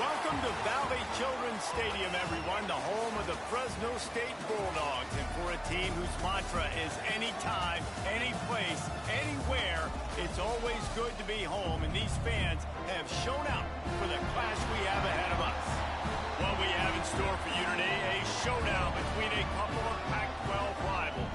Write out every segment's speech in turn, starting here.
Welcome to Valley Children's Stadium, everyone, the home of the Fresno State Bulldogs. And for a team whose mantra is anytime, any place, anywhere, it's always good to be home. And these fans have shown out for the clash we have ahead of us. What we have in store for you today, a showdown between a couple of Pac-12 rivals.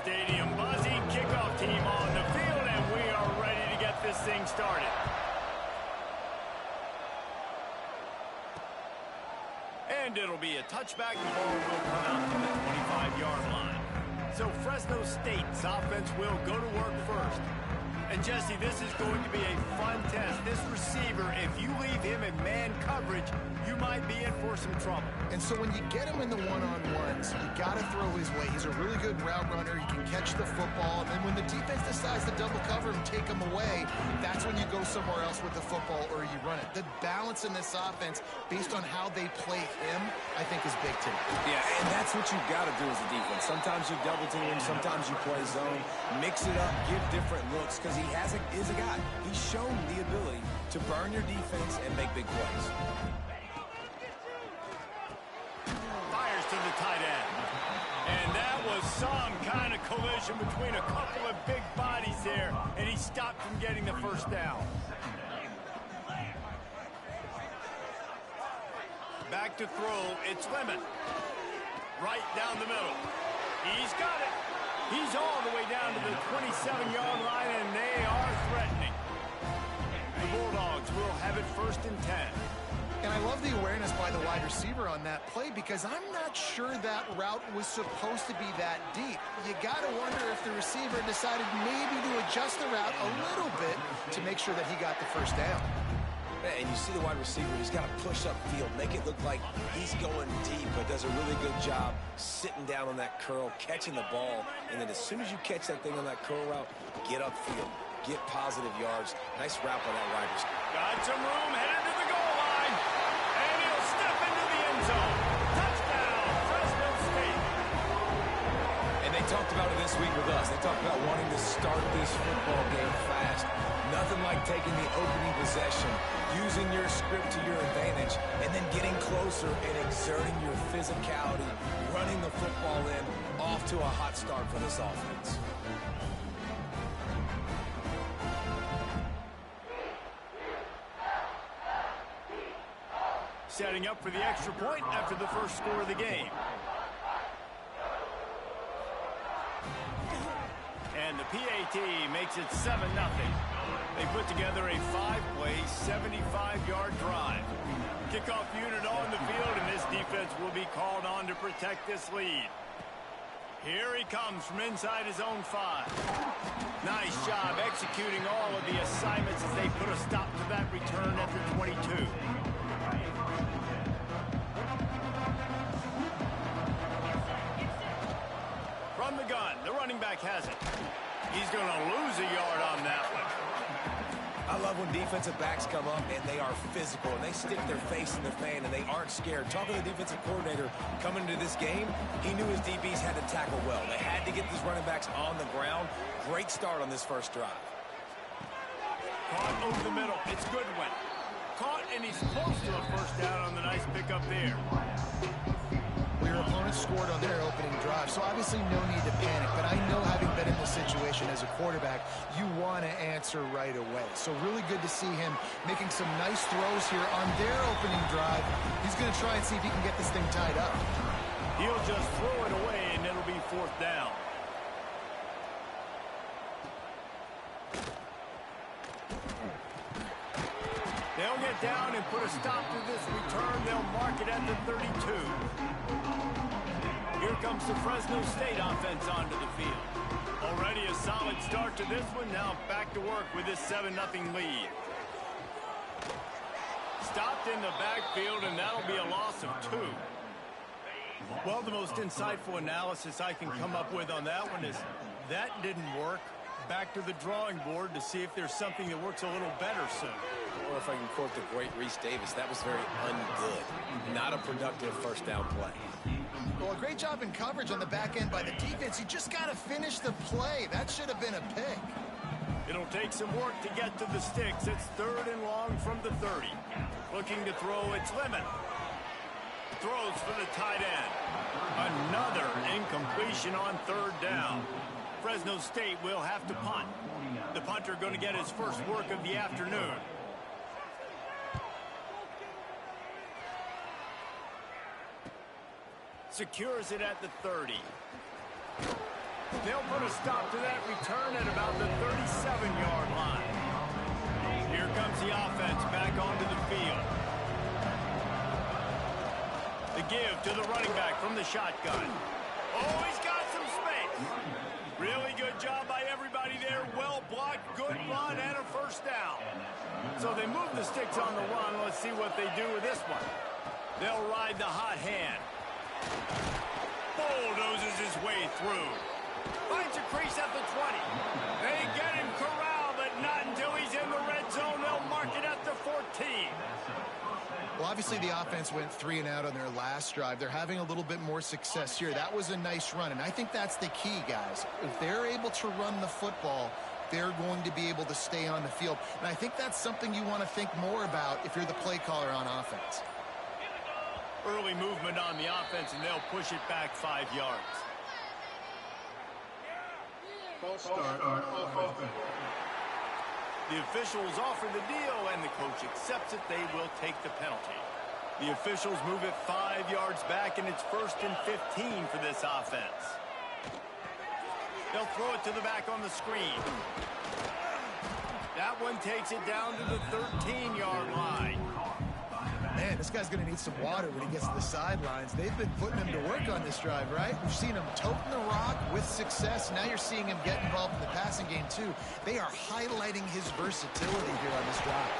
Stadium buzzing, kickoff team on the field, and we are ready to get this thing started. And it'll be a touchback. The ball will come out to the 25-yard line. So Fresno State's offense will go to work first. And Jesse, this is going to be a fun test. This receiver, if you leave him in man coverage, you might be in for some trouble. And so when you get him in the one-on-ones, you got to throw his way. He's a really good route runner. He can catch the football. And then when the defense decides to double cover him, take him away, that's when you go somewhere else with the football or you run it. The balance in this offense, based on how they play him, I think is big too. Yeah, and that's what you've got to do as a defense. Sometimes you double team him, sometimes you play zone. Mix it up, give different looks, because he is a guy. He's shown the ability to burn your defense and make big plays. Fires to the tight end. And that was some kind of collision between a couple of big bodies there, and he stopped from getting the first down. Back to throw, it's Lemon. Right down the middle. He's got it. He's all the way down to the 27-yard line, and they are threatening. The Bulldogs will have it 1st and 10. And I love the awareness by the wide receiver on that play because I'm not sure that route was supposed to be that deep. You got to wonder if the receiver decided maybe to adjust the route a little bit to make sure that he got the first down. And you see the wide receiver, he's got to push up field, make it look like he's going deep, but does a really good job sitting down on that curl, catching the ball, and then as soon as you catch that thing on that curl route, get upfield, get positive yards. Nice route by that wide receiver. Got some room, headed to the goal line, and he'll step into the end zone. Touchdown, Fresno State. And they talked about it this week with us. They talked about wanting to start this football game fast. Nothing like taking the opening possession, using your script to your advantage, and then getting closer and exerting your physicality, running the football in, off to a hot start for this offense. Setting up for the extra point after the first score of the game. And the PAT makes it 7-0. They put together a 5-play, 75-yard drive. Kickoff unit on the field, and this defense will be called on to protect this lead. Here he comes from inside his own 5. Nice job executing all of the assignments as they put a stop to that return at the 22. From the gun, the running back has it. He's going to lose a yard on that one. I love when defensive backs come up and they are physical and they stick their face in the fan and they aren't scared. Talking to the defensive coordinator coming into this game, he knew his DBs had to tackle well. They had to get these running backs on the ground. Great start on this first drive. Caught over the middle. It's Goodwin. Caught, and he's close to a first down on the nice pickup there. Your opponent scored on their opening drive, so obviously no need to panic. But I know, having been in this situation as a quarterback, you want to answer right away. So really good to see him making some nice throws here on their opening drive. He's going to try and see if he can get this thing tied up. He'll just throw it away, and it'll be 4th down. They'll get down and put a stop to this return. They'll mark it at the 32. Here comes the Fresno State offense onto the field. Already a solid start to this one. Now back to work with this 7-0 lead. Stopped in the backfield, and that'll be a loss of 2. Well, the most insightful analysis I can come up with on that one is that didn't work. back to the drawing board to see if there's something that works a little better soon. Or if I can quote the great Reese Davis, that was very ungood. Not a productive first down play. Well, a great job in coverage on the back end by the defense. You just got to finish the play. That should have been a pick. It'll take some work to get to the sticks. It's 3rd and long from the 30. Looking to throw, it's Lemon. Throws for the tight end. Another incompletion on 3rd down. Fresno State will have to punt. The punter going to get his first work of the afternoon. Secures it at the 30. They'll put a stop to that return at about the 37-yard line. Here comes the offense back onto the field. The give to the running back from the shotgun. Oh, he's got some space. Really good job by everybody there. Well blocked, good run, and a first down. So they move the sticks on the run. Let's see what they do with this one. They'll ride the hot hand. Bulldozes his way through. Finds a crease at the 20. They get him corralled, but not until he's in the red zone. They'll mark it at the 14. Well, obviously the offense went 3 and out on their last drive. They're having a little bit more success here. That was a nice run, and I think that's the key, guys. If they're able to run the football, they're going to be able to stay on the field. And I think that's something you want to think more about if you're the play caller on offense. Early movement on the offense, and they'll push it back 5 yards. False start on offense. The officials offer the deal, and the coach accepts it. They will take the penalty. The officials move it 5 yards back, and it's 1st and 15 for this offense. They'll throw it to the back on the screen. That one takes it down to the 13-yard line. Man, this guy's going to need some water when he gets to the sidelines. They've been putting him to work on this drive, right? We've seen him toting the rock with success. Now you're seeing him get involved in the passing game, too. They are highlighting his versatility here on this drive.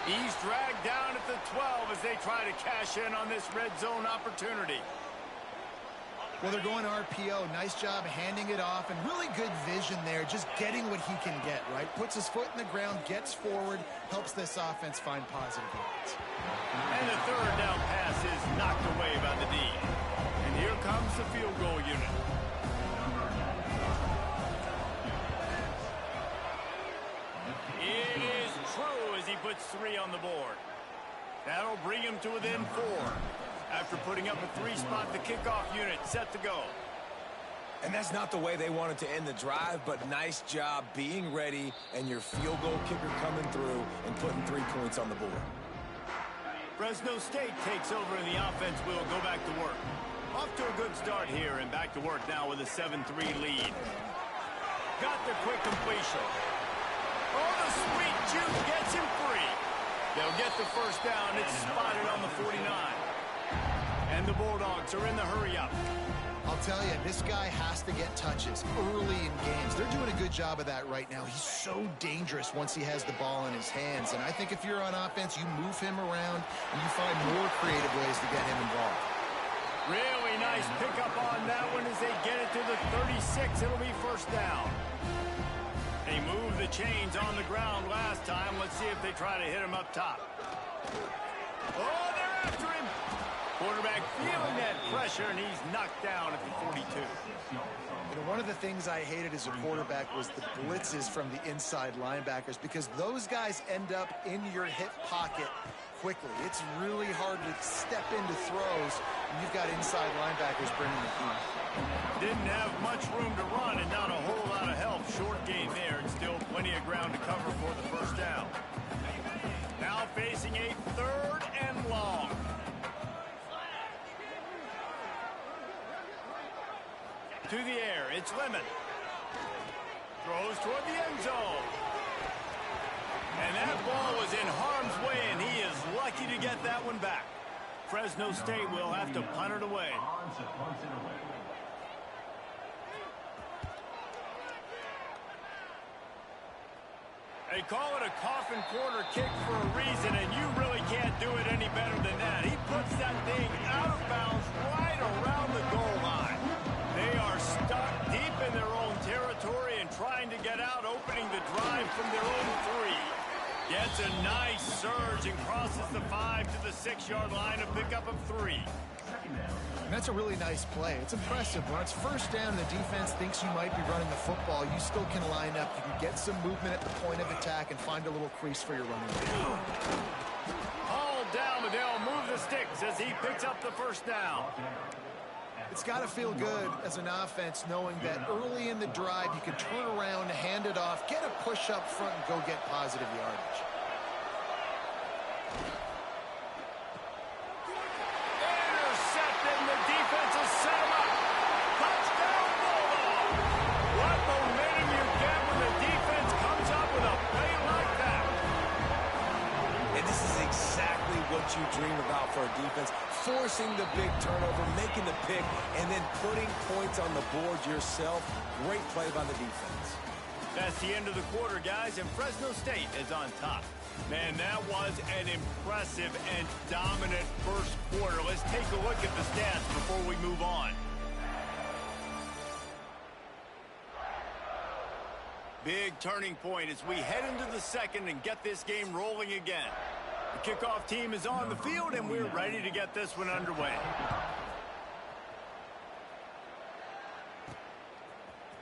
He's dragged down at the 12 as they try to cash in on this red zone opportunity. Well, they're going RPO. Nice job handing it off, and really good vision there, just getting what he can get, right? Puts his foot in the ground, gets forward, helps this offense find positive yards. And the 3rd down pass is knocked away by the D. And here comes the field goal unit. It is true as he puts 3 on the board. That'll bring him to within 4. After putting up a 3 spot, the kickoff unit set to go. And that's not the way they wanted to end the drive, but nice job being ready and your field goal kicker coming through and putting 3 points on the board. Fresno State takes over and the offense will go back to work. Off to a good start here and back to work now with a 7-3 lead. Got the quick completion. Oh, the sweet juke gets him free. They'll get the first down. It's spotted on the 49. And the Bulldogs are in the hurry-up. I'll tell you, this guy has to get touches early in games. They're doing a good job of that right now. He's so dangerous once he has the ball in his hands. And I think if you're on offense, you move him around and you find more creative ways to get him involved. Really nice pickup on that one as they get it to the 36. It'll be first down. They moved the chains on the ground last time. Let's see if they try to hit him up top. Oh, they're after him. Quarterback feeling that pressure, and he's knocked down at the 42. You know, one of the things I hated as a quarterback was the blitzes from the inside linebackers, because those guys end up in your hip pocket quickly. It's really hard to step into throws when you've got inside linebackers bringing the heat. Didn't have much room to run and not a whole lot of help. Short gain there, and still plenty of ground to cover for the first down. Now facing a 3rd and long. To the air, it's Lemon. Throws toward the end zone. And that ball was in harm's way, and he is lucky to get that one back. Fresno State will have to punt it away. They call it a coffin corner kick for a reason, and you really can't do it any better than that. He puts that thing out of bounds right around the goal line. They are stuck deep in their own territory and trying to get out. 6-yard line, a pickup of 3. And that's a really nice play. It's impressive. When it's first down and the defense thinks you might be running the football, you still can line up. You can get some movement at the point of attack and find a little crease for your running back. Hauled down, but they'll move the sticks as he picks up the first down. It's got to feel good as an offense knowing that early in the drive you can turn around, hand it off, get a push up front, and go get positive yardage. Intercepted, and the defense has set him up. Touchdown, Bulldog! What momentum you get when the defense comes up with a play like that. And this is exactly what you dream about for a defense. Forcing the big turnover, making the pick, and then putting points on the board yourself. Great play by the defense. That's the end of the quarter, guys, and Fresno State is on top. Man, that was an impressive and dominant first quarter. Let's take a look at the stats before we move on. Big turning point as we head into the second and get this game rolling again. The kickoff team is on the field, and we're ready to get this one underway.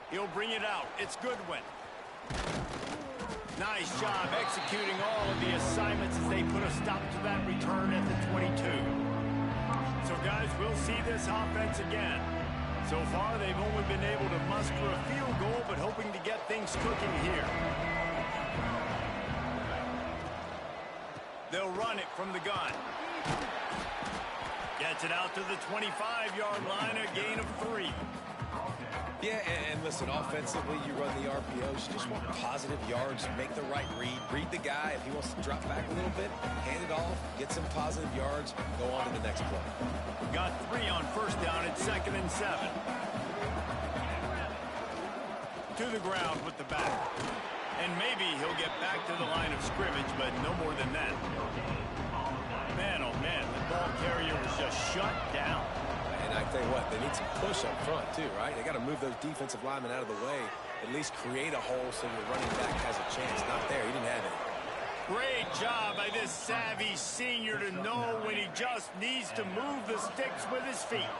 He'll bring it out. It's Goodwin. Nice job executing all of the assignments as they put a stop to that return at the 22. So, guys, we'll see this offense again. So far, they've only been able to muster a field goal, but hoping to get things cooking here. They'll run it from the gun. Gets it out to the 25-yard line, a gain of 3. Yeah, and listen, offensively, you run the RPOs. You just want positive yards, make the right read. Read the guy. If he wants to drop back a little bit, hand it off, get some positive yards, go on to the next play. Got 3 on first down at 2nd and 7. To the ground with the back. And maybe he'll get back to the line of scrimmage, but no more than that. Man, oh man, the ball carrier was just shut down. And I tell you what, they need some push up front too, right? They got to move those defensive linemen out of the way, at least create a hole so your running back has a chance. Not there, he didn't have it. Great job by this savvy senior to know when he just needs to move the sticks with his feet.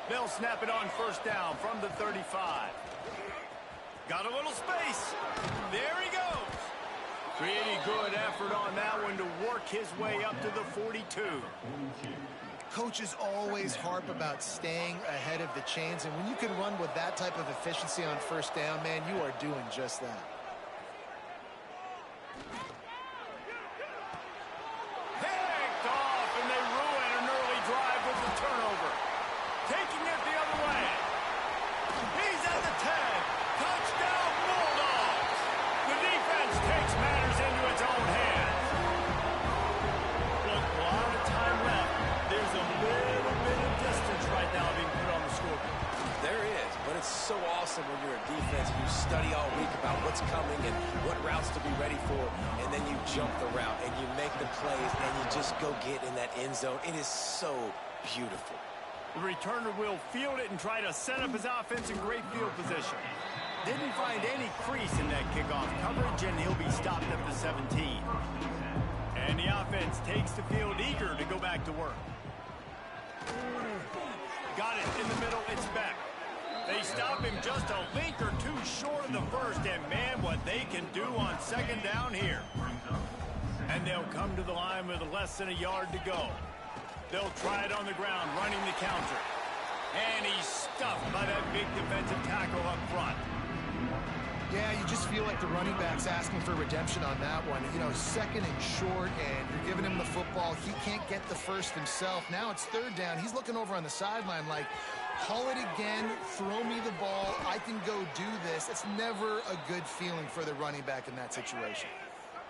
They'll snap it on first down from the 35. Got a little space. There he goes. Pretty good effort on that one to work his way up to the 42. Coaches always harp about staying ahead of the chains, and when you can run with that type of efficiency on first down, man, you are doing just that. Picked off, and they ruin an early drive with the turnover. Taking it the other way. He's at the 10. Touchdown, Bulldogs! The defense takes matters into its own hands. Look, a lot of time left. There's a little bit of distance right now being put on the scoreboard. There is, but it's so awesome when you're a defense. You study all week about what's coming and what routes to be ready for, and then you jump the route and you make the plays and you just go get in that end zone. It is so beautiful. The returner will field it and try to set up his offense in great field position. Didn't find any crease in that kickoff coverage, and he'll be stopped at the 17. And the offense takes the field eager to go back to work. Got it in the middle, it's Beck. They stop him just a link or two short of the first, and man, what they can do on second down here. And they'll come to the line with less than a yard to go. They'll try it on the ground, running the counter. And he's stuffed by that big defensive tackle up front. Yeah, you just feel like the running back's asking for redemption on that one. You know, second and short, and you're giving him the football. He can't get the first himself. Now it's third down. He's looking over on the sideline like, haul it again, throw me the ball, I can go do this. It's never a good feeling for the running back in that situation.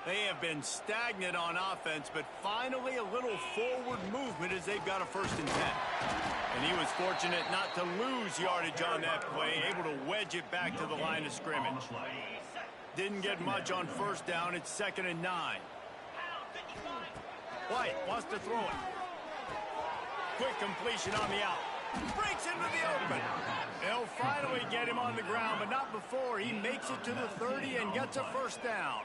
They have been stagnant on offense, but finally a little forward movement as they've got a 1st and 10. And he was fortunate not to lose yardage on that play, able to wedge it back to the line of scrimmage. Didn't get much on first down. It's 2nd and 9. White wants to throw it. Quick completion on the out. Breaks into the open. They'll finally get him on the ground, but not before he makes it to the 30 and gets a 1st down.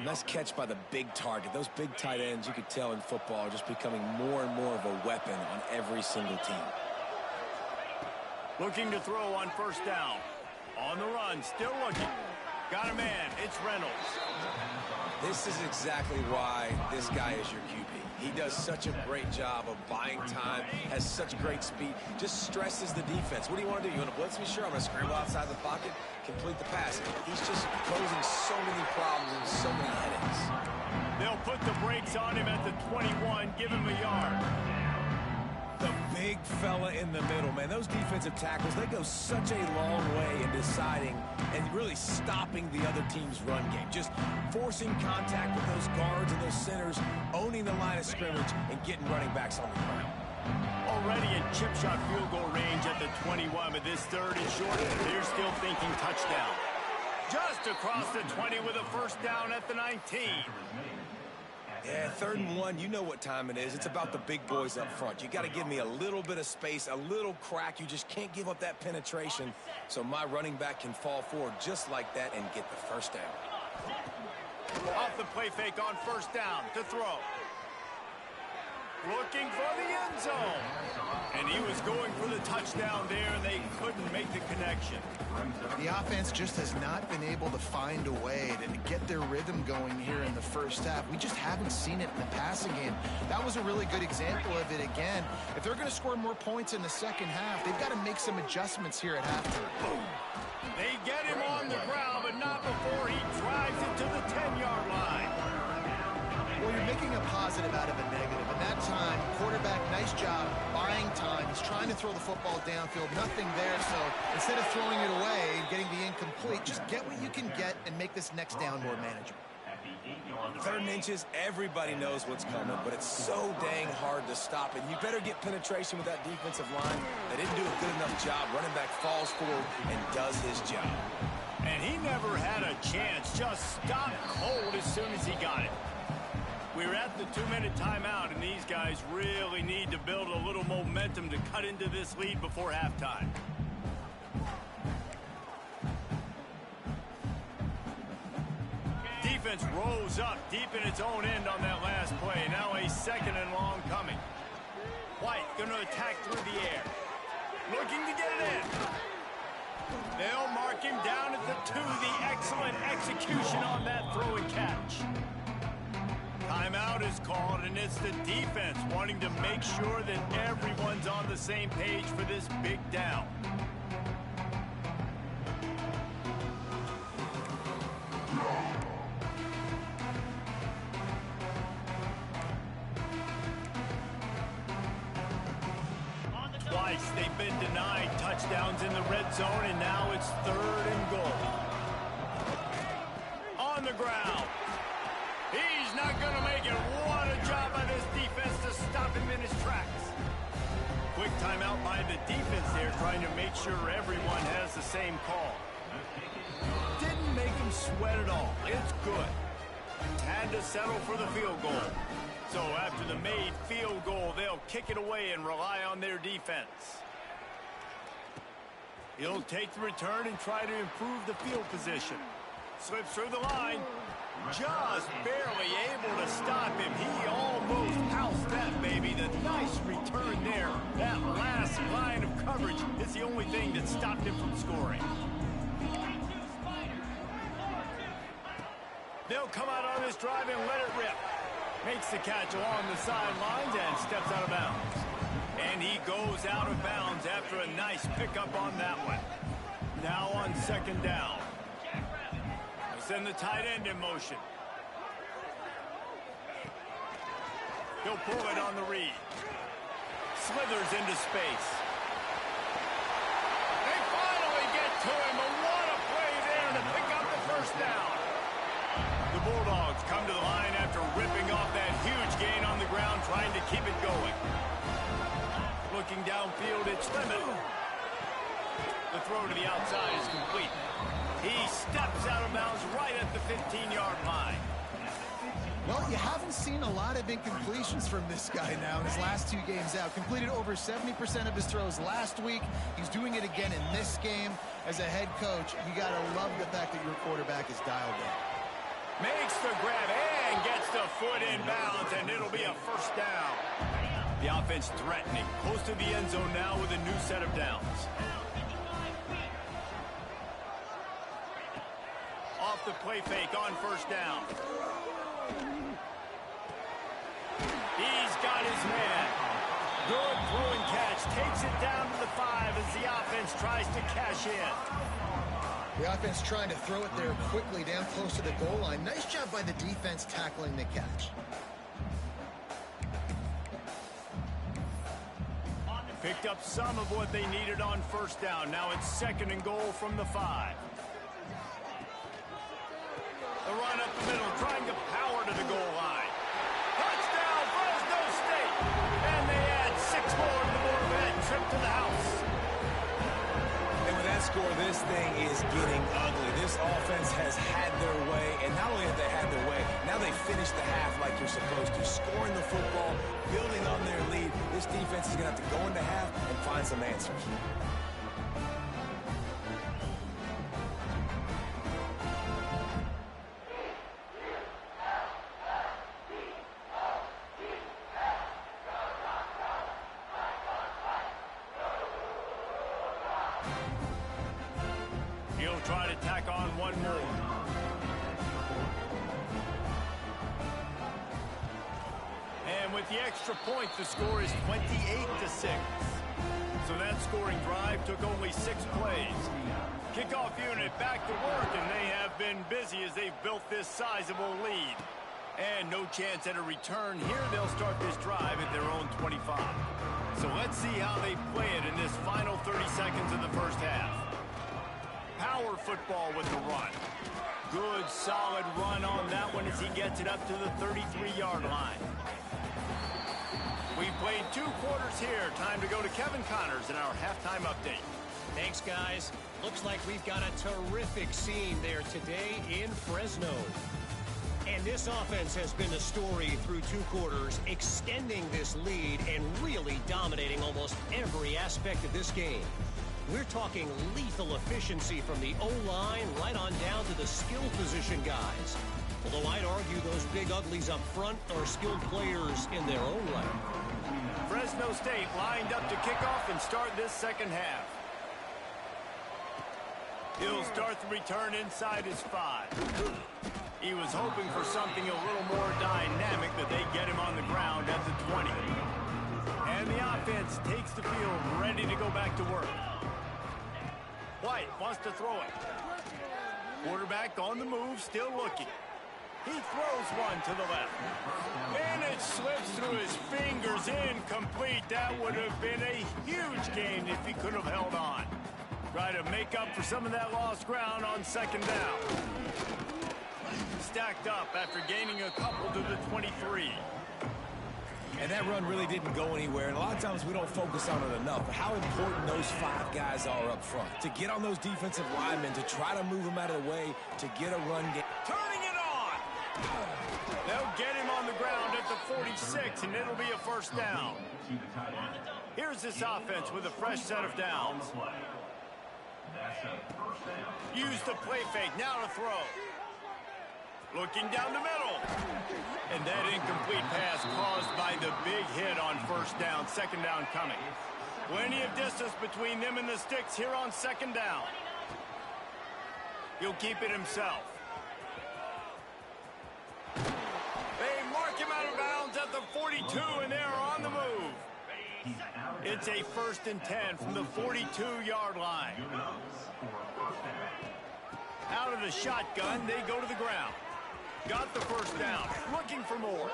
Nice catch by the big target. Those big tight ends, you could tell in football, are just becoming more and more of a weapon on every single team. Looking to throw on first down. On the run, still looking. Got a man, it's Reynolds. This is exactly why this guy is your QB. He does such a great job of buying time, has such great speed, just stresses the defense. What do you want to do? You want to blitz me? Sure, I'm going to scramble outside the pocket, complete the pass. He's just posing so many problems and so many headaches. They'll put the brakes on him at the 21, give him a yard. The big fella in the middle, man. Those defensive tackles, they go such a long way in deciding and really stopping the other team's run game. Just forcing contact with those guards and those centers, owning the line of scrimmage, and getting running backs on the ground. Already in chip shot field goal range at the 21, but this third and short, they're still thinking touchdown. Just across the 20 with a first down at the 19. Yeah, 3rd and 1, you know what time it is. It's about the big boys up front. You got to give me a little bit of space, a little crack. You just can't give up that penetration so my running back can fall forward just like that and get the first down. Off the play fake on first down to throw. Looking for the end zone. And he was going for the touchdown there, and they couldn't make the connection. The offense just has not been able to find a way to get their rhythm going here in the first half. We just haven't seen it in the passing game. That was a really good example of it again. If they're going to score more points in the second half, they've got to make some adjustments here at halftime. They get him on the ground, but not before he drives it to the 10-yard line. Well, you're making a positive out of a negative. And that time, quarterback, nice job buying time. He's trying to throw the football downfield. Nothing there, so instead of throwing it away and getting the incomplete, just get what you can get and make this next down more manageable. 3rd and inches, everybody knows what's coming, but it's so dang hard to stop it. You better get penetration with that defensive line. They didn't do a good enough job. Running back falls forward and does his job. And he never had a chance. Just stopped cold as soon as he got it. We're at the 2-minute timeout, and these guys really need to build a little momentum to cut into this lead before halftime. Defense rose up deep in its own end on that last play. Now a 2nd and long coming. White going to attack through the air. Looking to get it in. They'll mark him down at the 2. The excellent execution on that throw and catch. Timeout is called, and it's the defense wanting to make sure that everyone's on the same page for this big down. Twice they've been denied touchdowns in the red zone, and now it's 3rd and goal. On the ground. He's not going to make it. What a job by this defense to stop him in his tracks. Quick timeout by the defense there, trying to make sure everyone has the same call. Didn't make him sweat at all. It's good. Had to settle for the field goal. So after the made field goal, they'll kick it away and rely on their defense. He'll take the return and try to improve the field position. Slips through the line. Just barely able to stop him. He almost housed that baby. The nice return there. That last line of coverage is the only thing that stopped him from scoring. They'll come out on this drive and let it rip. Makes the catch along the sidelines and steps out of bounds. And he goes out of bounds after a nice pickup on that one. Now on 2nd down. Send the tight end in motion. He'll pull it on the read. Slithers into space. They finally get to him, but what a play there to pick up the first down. The Bulldogs come to the line after ripping off that huge gain on the ground, trying to keep it going. Looking downfield, it's Lemon. The throw to the outside is complete. He steps out of bounds right at the 15-yard line. Well, you haven't seen a lot of incompletions from this guy now in his last 2 games out. Completed over 70% of his throws last week. He's doing it again in this game. As a head coach, you got to love the fact that your quarterback is dialed in. Makes the grab and gets the foot in bounds, and it'll be a first down. The offense threatening, close to the end zone now with a new set of downs. Off the play fake on first down. He's got his man. Good throw and catch. Takes it down to the 5 as the offense tries to cash in. The offense trying to throw it there quickly down close to the goal line. Nice job by the defense tackling the catch. Picked up some of what they needed on first down. Now it's 2nd and goal from the 5. The run up the middle, trying to power to the goal line. Touchdown, Fresno State! And they add 6 more to the board for that trip to the house. And with that score, this thing is getting ugly. This offense has had their way, and not only have they had their way, now they finish the half like you're supposed to, scoring the football, building on their lead. This defense is going to have to go into half and find some answers. He'll try to tack on one more. And with the extra point, the score is 28-6. So that scoring drive took only 6 plays. Kickoff unit back to work, and they have been busy as they've built this sizable lead. And no chance at a return here. They'll start this drive at their own 25. So let's see how they play it in this final 30 seconds of the first half. Power football with the run. Good, solid run on that one as he gets it up to the 33-yard line. We played 2 quarters here. Time to go to Kevin Connors in our halftime update. Thanks, guys. Looks like we've got a terrific scene there today in Fresno. And this offense has been a story through 2 quarters, extending this lead and really dominating almost every aspect of this game. We're talking lethal efficiency from the O-line right on down to the skill position guys. Although I'd argue those big uglies up front are skilled players in their own right. Fresno State lined up to kick off and start this second half. He'll start the return inside his 5. He was hoping for something a little more dynamic, that they get him on the ground at the 20. And the offense takes the field, ready to go back to work. White wants to throw it. Quarterback on the move, still looking. He throws one to the left. And it slips through his fingers, incomplete. That would have been a huge gain if he could have held on. Try to make up for some of that lost ground on 2nd down. Stacked up after gaining a couple to the 23. And that run really didn't go anywhere. And a lot of times we don't focus on it enough. But how important those 5 guys are up front. To get on those defensive linemen, to try to move them out of the way, to get a run game. Turning it on! They'll get him on the ground at the 46, and it'll be a first down. Here's this offense with a fresh set of downs. Use the play fake, now to throw. Looking down the middle. And that incomplete pass caused by the big hit on first down. 2nd down coming. Plenty of distance between them and the sticks here on 2nd down. He'll keep it himself. They mark him out of bounds at the 42, and they're on the move. It's a 1st and 10 from the 42-yard line. Out of the shotgun, they go to the ground. Got the first down, looking for more.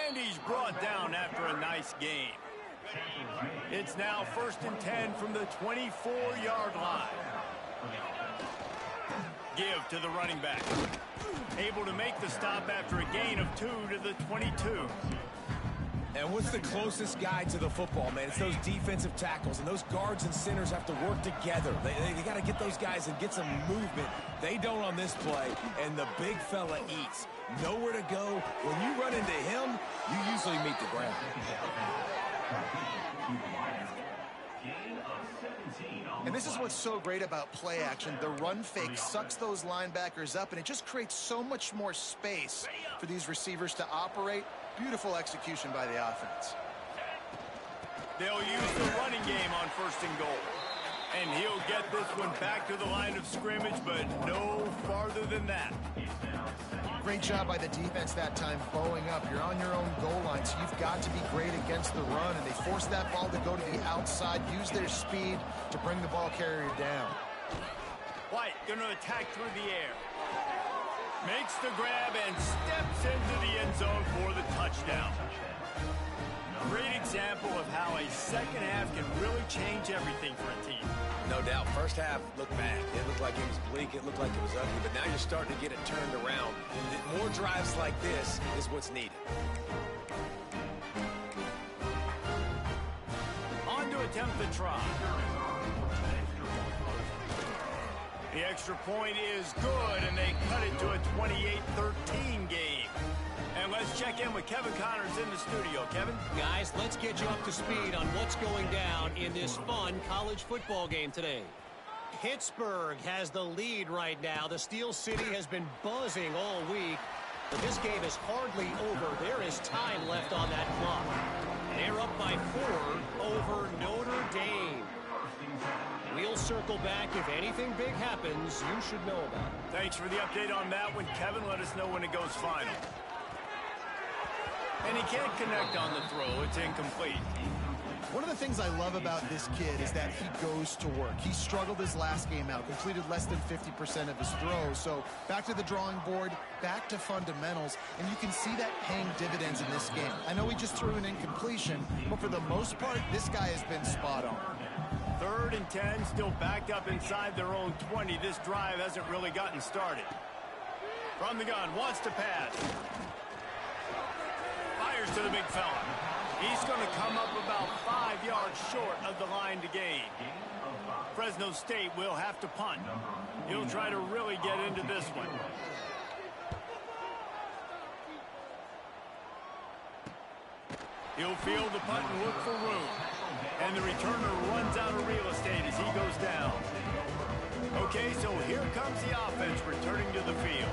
And he's brought down after a nice gain. It's now 1st and 10 from the 24-yard line. Give to the running back. Able to make the stop after a gain of 2 to the 22. And what's the closest guy to the football, man? It's those defensive tackles, and those guards and centers have to work together. They got to get those guys and get some movement. They don't on this play, and the big fella eats. Nowhere to go. When you run into him, you usually meet the ground. And this is what's so great about play action. The run fake sucks those linebackers up, and it just creates so much more space for these receivers to operate. Beautiful execution by the offense. They'll use the running game on 1st and goal. And he'll get this one back to the line of scrimmage, but no farther than that. Great job by the defense that time, bowing up. You're on your own goal line, so you've got to be great against the run, and they force that ball to go to the outside, use their speed to bring the ball carrier down. White going to attack through the air. Makes the grab and steps into the end zone for the touchdown. Great example of how a second half can really change everything for a team. No doubt. First half looked bad. It looked like it was bleak. It looked like it was ugly. But now you're starting to get it turned around. More drives like this is what's needed. On to attempt the try. The extra point is good, and they cut it to a 28-13 game. And let's check in with Kevin Connors in the studio. Kevin? Guys, let's get you up to speed on what's going down in this fun college football game today. Pittsburgh has the lead right now. The Steel City has been buzzing all week, but this game is hardly over. There is time left on that clock. They're up by 4 over Notre Dame. We'll circle back. If anything big happens, you should know about it. Thanks for the update on that one, Kevin. Let us know when it goes final. And he can't connect on the throw. It's incomplete. One of the things I love about this kid is that he goes to work. He struggled his last game out, completed less than 50% of his throws. So back to the drawing board, back to fundamentals, and you can see that paying dividends in this game. I know he just threw an incompletion, but for the most part, this guy has been spot on. 3rd and 10, still backed up inside their own 20. This drive hasn't really gotten started. From the gun, wants to pass. Fires to the big fella. He's going to come up about 5 yards short of the line to gain. Fresno State will have to punt. He'll try to really get into this one. He'll field the punt and look for room. And the returner runs out of real estate as he goes down. Okay, so here comes the offense returning to the field.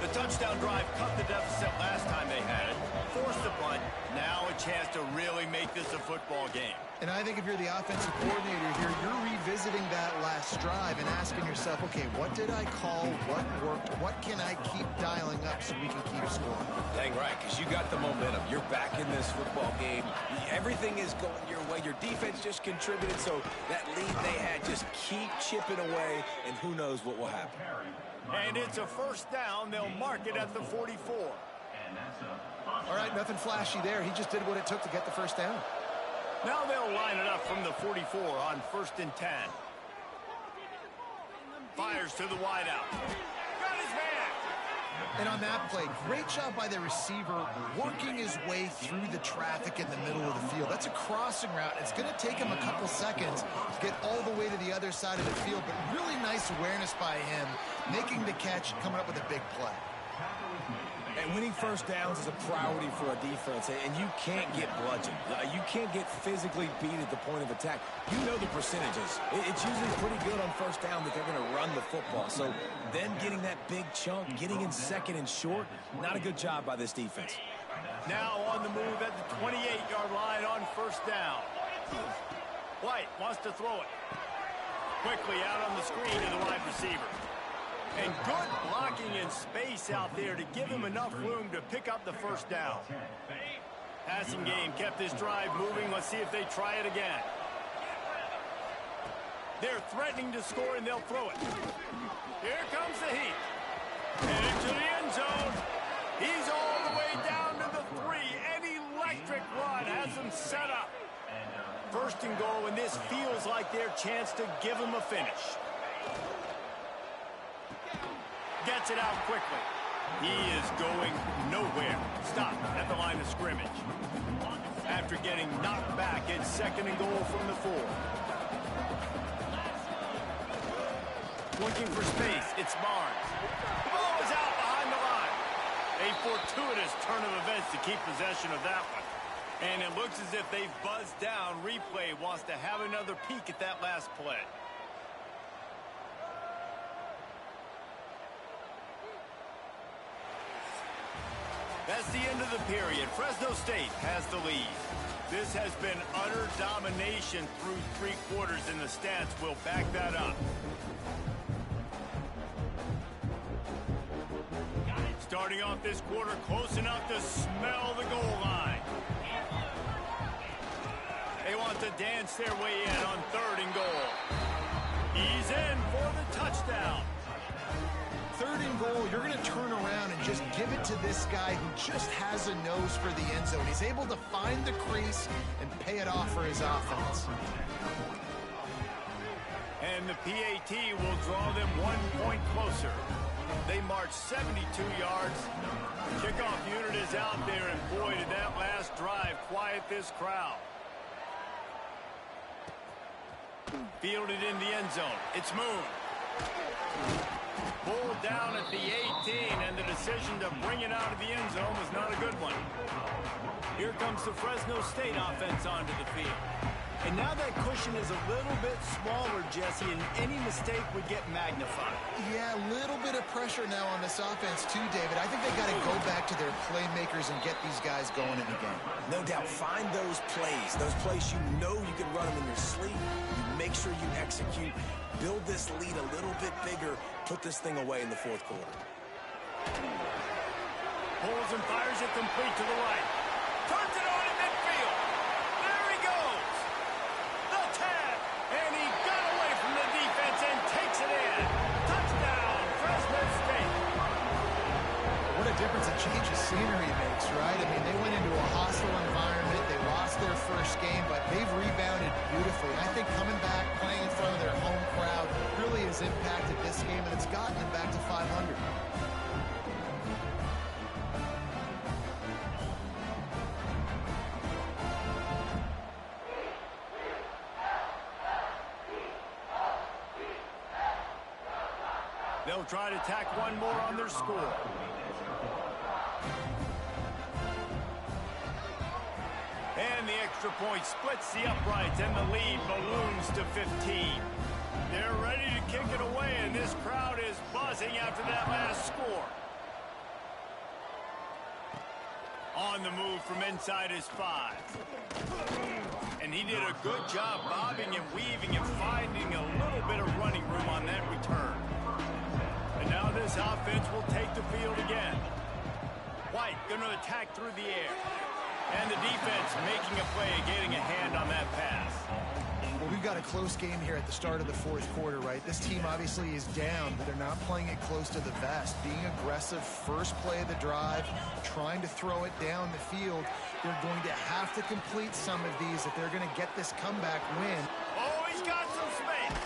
The touchdown drive cut the deficit last time they had it, forced the punt. Now a chance to really make this a football game. And I think if you're the offensive coordinator here, you're revisiting that last drive and asking yourself, okay, what did I call? What worked? What can I keep dialing up so we can keep scoring? Dang right, because you got the momentum. You're back in this football game. Everything is going your way. Your defense just contributed, so that lead they had, just keep chipping away, and who knows what will happen. And it's a 1st down. They'll mark it at the 44. All right, nothing flashy there. He just did what it took to get the 1st down. Now they'll line it up from the 44 on 1st and 10. Fires to the wideout. Got his man. And on that play, great job by the receiver working his way through the traffic in the middle of the field. That's a crossing route. It's going to take him a couple seconds to get all the way to the other side of the field, but really nice awareness by him, making the catch, coming up with a big play. And winning 1st downs is a priority for a defense, and you can't get bludgeoned. You can't get physically beat at the point of attack. You know the percentages. It's usually pretty good on 1st down that they're going to run the football. So then getting that big chunk, getting in 2nd and short, not a good job by this defense. Now on the move at the 28-yard line on 1st down. White wants to throw it. Quickly out on the screen to the wide receiver. And good blocking in space out there to give him enough room to pick up the 1st down. Passing game kept this drive moving. Let's see if they try it again. They're threatening to score, and they'll throw it. Here comes the heat. And into the end zone. He's all the way down to the 3. An electric run has them set up. 1st and goal, and this feels like their chance to give him a finish. Gets it out quickly. He is going nowhere. Stop at the line of scrimmage. After getting knocked back, it's 2nd and goal from the 4. Looking for space. It's Barnes. The ball is out behind the line. A fortuitous turn of events to keep possession of that one. And it looks as if they've buzzed down. Replay wants to have another peek at that last play. That's the end of the period. Fresno State has the lead. This has been utter domination through 3 quarters, and the stats will back that up. Starting off this quarter, close enough to smell the goal line. They want to dance their way in on 3rd and goal. He's in for the touchdown. 3rd and goal, you're going to turn around and just give it to this guy who just has a nose for the end zone. He's able to find the crease and pay it off for his offense. And the PAT will draw them 1 point closer. They march 72 yards. Kickoff unit is out there, and boy, did that last drive quiet this crowd. Fielded in the end zone. It's Moon. Pulled down at the 18, and the decision to bring it out of the end zone was not a good one. Here comes the Fresno State offense onto the field. And now that cushion is a little bit smaller, Jesse, and any mistake would get magnified. Yeah, a little bit of pressure now on this offense too, David. I think they got to go back to their playmakers and get these guys going in the game. No doubt. Find those plays you know you can run them in your sleep. You make sure you execute. Build this lead a little bit bigger. Put this thing away in the 4th quarter. Pulls and fires it complete to the right. Turns it on in midfield. There he goes. The tag. And he got away from the defense and takes it in. Touchdown, Fresno State. What a difference a change of scenery makes, right? I mean, they went into a hostile environment. They lost their first game, but they've rebounded beautifully. I think coming back, playing in front of their home crowd really has impacted this game, and it's gotten them back to 500. They'll try to tack one more on their score. And the extra point splits the uprights, and the lead balloons to 15. They're ready to kick it away, and this crowd is buzzing after that last score. On the move from inside his 5. And he did a good job bobbing and weaving and finding a little bit of running room on that return. And now this offense will take the field again. White going to attack through the air. And the defense making a play, getting a hand on that pass. Well, we've got a close game here at the start of the 4th quarter, right? This team obviously is down, but they're not playing it close to the vest. Being aggressive, first play of the drive, trying to throw it down the field. They're going to have to complete some of these if they're going to get this comeback win. Oh, he's got some space.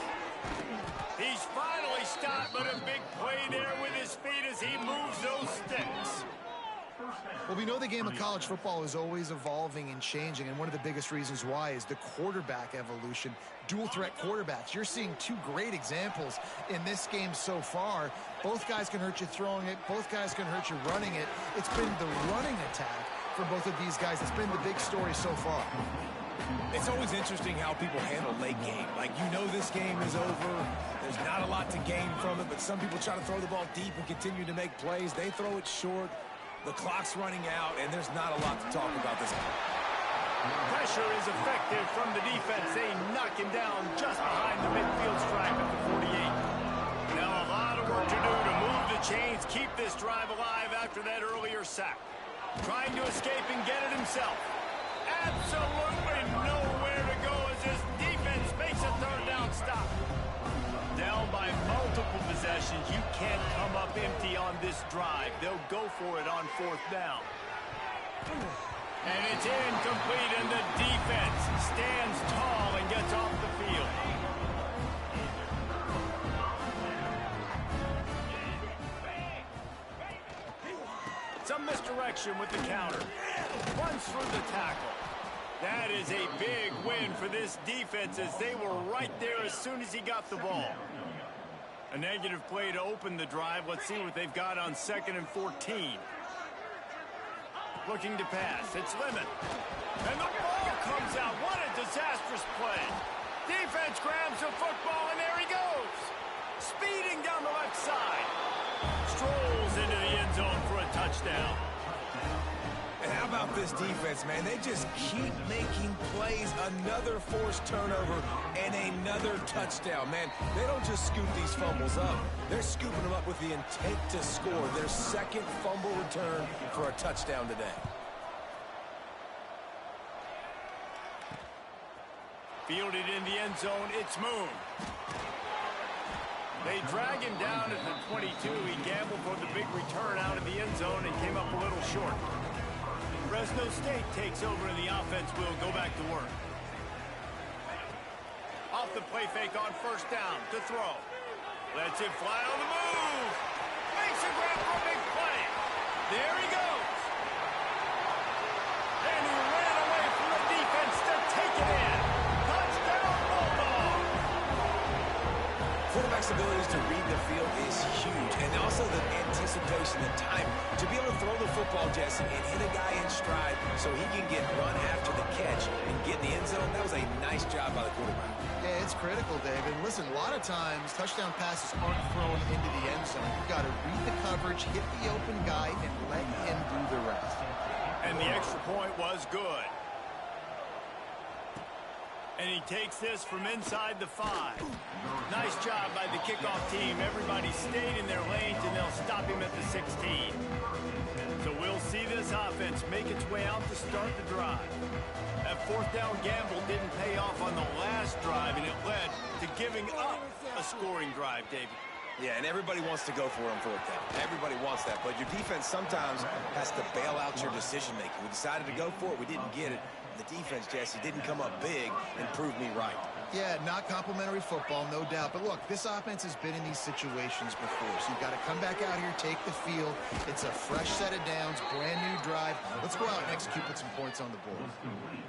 He's finally stopped, but a big play there with his feet as he moves those sticks. Well, we know the game of college football is always evolving and changing, and one of the biggest reasons why is the quarterback evolution. Dual threat quarterbacks. You're seeing 2 great examples in this game so far. Both guys can hurt you throwing it. Both guys can hurt you running it. It's been the running attack for both of these guys that's been the big story so far. It's always interesting how people handle late game. Like, you know this game is over. There's not a lot to gain from it, but some people try to throw the ball deep and continue to make plays. They throw it short. The clock's running out, and there's not a lot to talk about this. Pressure is effective from the defense. They knock him down just behind the midfield stripe at the 48. Now a lot of work to do to move the chains, keep this drive alive after that earlier sack. Trying to escape and get it himself. Absolutely nowhere to go as this defense makes a 3rd down stop. Down by multiple possessions, you can't come up empty on this drive. They'll go for it on 4th down. And it's incomplete, and the defense stands tall and gets off the field. Some misdirection with the counter. Runs through the tackle. That is a big win for this defense as they were right there as soon as he got the ball. A negative play to open the drive. Let's see what they've got on 2nd and 14. Looking to pass. It's Lemon. And the ball comes out. What a disastrous play. Defense grabs the football, and there he goes. Speeding down the left side. Strolls into the end zone for a touchdown. And how about this defense, man? They just keep making plays. Another forced turnover and another touchdown. Man, they don't just scoop these fumbles up. They're scooping them up with the intent to score. Their second fumble return for a touchdown today. Fielded in the end zone, it's Moon. They drag him down at the 22. He gambled for the big return out of the end zone and came up a little short. Fresno State takes over and the offense will go back to work. Off the play fake on first down to throw. Lets it fly on the move. Makes a grab for a big play. There he goes. And he ran away from the defense to take it in. Touchdown, Bulldog. Quarterback's abilities to read the field is huge, and also the anticipation, the time to be able to throw the football, Jesse, and hit a guy in stride so he can get run after the catch and get in the end zone. That was a nice job by the quarterback. Yeah, it's critical, David. Listen, a lot of times touchdown passes aren't thrown into the end zone. You've got to read the coverage, hit the open guy, and let him do the rest. And the extra point was good. And he takes this from inside the 5. Nice job by the kickoff team. Everybody stayed in their lanes, and they'll stop him at the 16. So we'll see this offense make its way out to start the drive. That fourth down gamble didn't pay off on the last drive, and it led to giving up a scoring drive, David. Yeah, and everybody wants to go for it on fourth down. Everybody wants that, but your defense sometimes has to bail out your decision-making. We decided to go for it. We didn't get it. The defense, Jesse, didn't come up big and prove me right. Yeah, not complimentary football, no doubt. But look, this offense has been in these situations before. So you've got to come back out here, take the field. It's a fresh set of downs, brand new drive. Let's go out and execute, put some points on the board.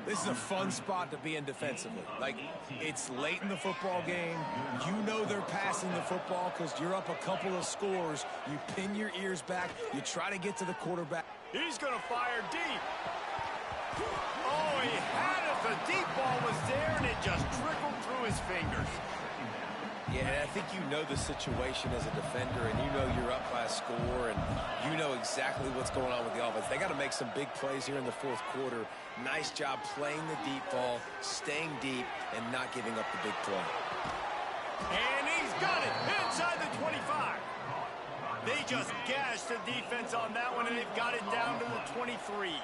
This is a fun spot to be in defensively. Like, it's late in the football game. You know they're passing the football because you're up a couple of scores. You pin your ears back. You try to get to the quarterback. He's going to fire deep. Oh, he had it. The deep ball was there, and it just trickled through his fingers. Yeah, I think you know the situation as a defender, and you know you're up by a score, and you know exactly what's going on with the offense. They got to make some big plays here in the fourth quarter. Nice job playing the deep ball, staying deep, and not giving up the big play. And he's got it inside the 25. They just gashed the defense on that one, and they've got it down to the 23.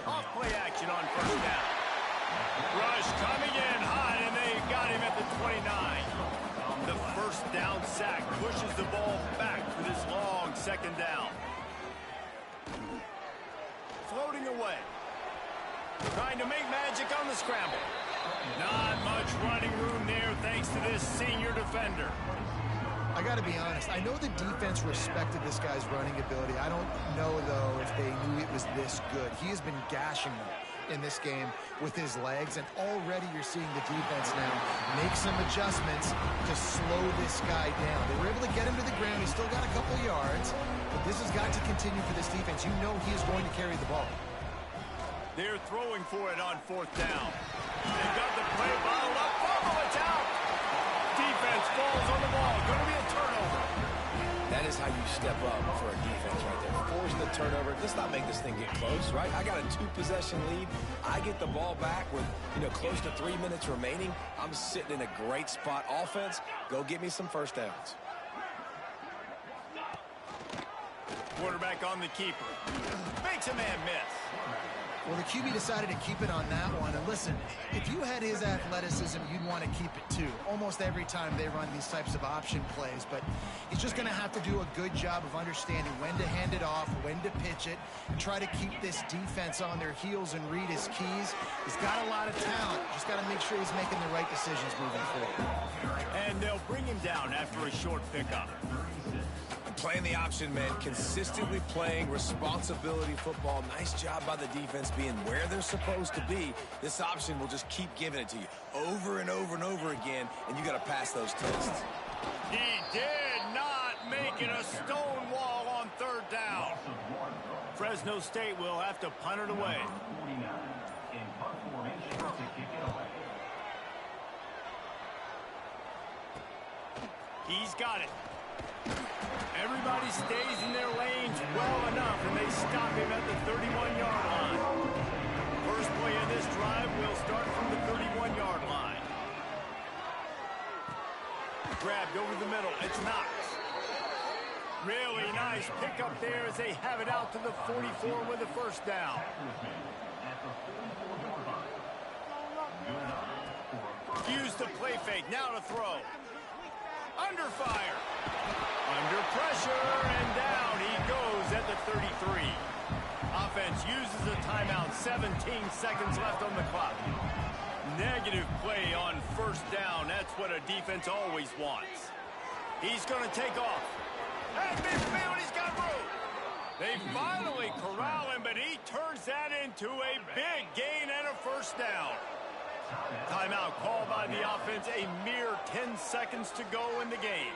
Off play action on first down. Rush coming in hot, and they got him at the 29. The first down sack pushes the ball back for this long second down. Floating away. Trying to make magic on the scramble. Not much running room there thanks to this senior defender. I got to be honest. I know the defense respected this guy's running ability. I don't know, though, if they knew it was this good. He has been gashing them in this game with his legs, and already you're seeing the defense now make some adjustments to slow this guy down. They were able to get him to the ground. He's still got a couple yards, but this has got to continue for this defense. You know he is going to carry the ball. They're throwing for it on fourth down. They've got the play bottled up. Fumble, it's out. Defense falls on the ball. Going to be a turnover. That is how you step up for a defense right there. Force the turnover. Let's not make this thing get close, right? I got a 2-possession lead. I get the ball back with, close to 3 minutes remaining. I'm sitting in a great spot. Offense, go get me some first downs. Quarterback on the keeper. Makes a man miss. Well, the QB decided to keep it on that one. And listen, if you had his athleticism, you'd want to keep it too. Almost every time they run these types of option plays. But he's just going to have to do a good job of understanding when to hand it off, when to pitch it, and try to keep this defense on their heels and read his keys. He's got a lot of talent. Just got to make sure he's making the right decisions moving forward. And they'll bring him down after a short pickup. Playing the option, man. Consistently playing responsibility football. Nice job by the defense being where they're supposed to be. This option will just keep giving it to you over and over and over again, and you got to pass those tests. He did not make it a stone wall on third down. Fresno State will have to punt it away. He's got it. Everybody stays in their lanes well enough, and they stop him at the 31-yard line. First play of this drive will start from the 31-yard line. Grabbed over the middle. It's Knox. Really nice pickup there as they have it out to the 44 with a first down. Use the play fake. Now to throw. Under fire. Under pressure, and down he goes at the 33. Offense uses a timeout. 17 seconds left on the clock. Negative play on first down. That's what a defense always wants. He's going to take off. At midfield, he's got room. They finally corral him, but he turns that into a big gain and a first down. Timeout called by the offense. A mere 10 seconds to go in the game.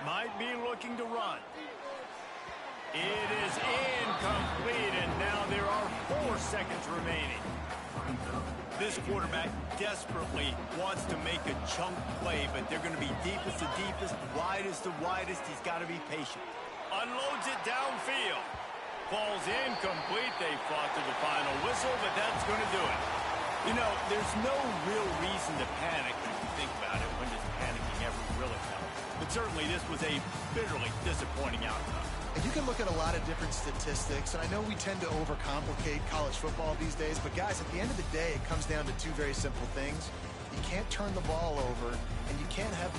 Might be looking to run. It is incomplete, and now there are 4 seconds remaining. This quarterback desperately wants to make a chunk play, but they're going to be deepest to deepest, widest to widest. He's got to be patient. Unloads it downfield. Falls incomplete. They fought to the final whistle, but that's going to do it. You know, there's no real reason to panic if you think about it. When does panicking ever really help? But certainly this was a bitterly disappointing outcome. And you can look at a lot of different statistics, and I know we tend to overcomplicate college football these days, but guys, at the end of the day, it comes down to 2 very simple things. You can't turn the ball over, and you can't have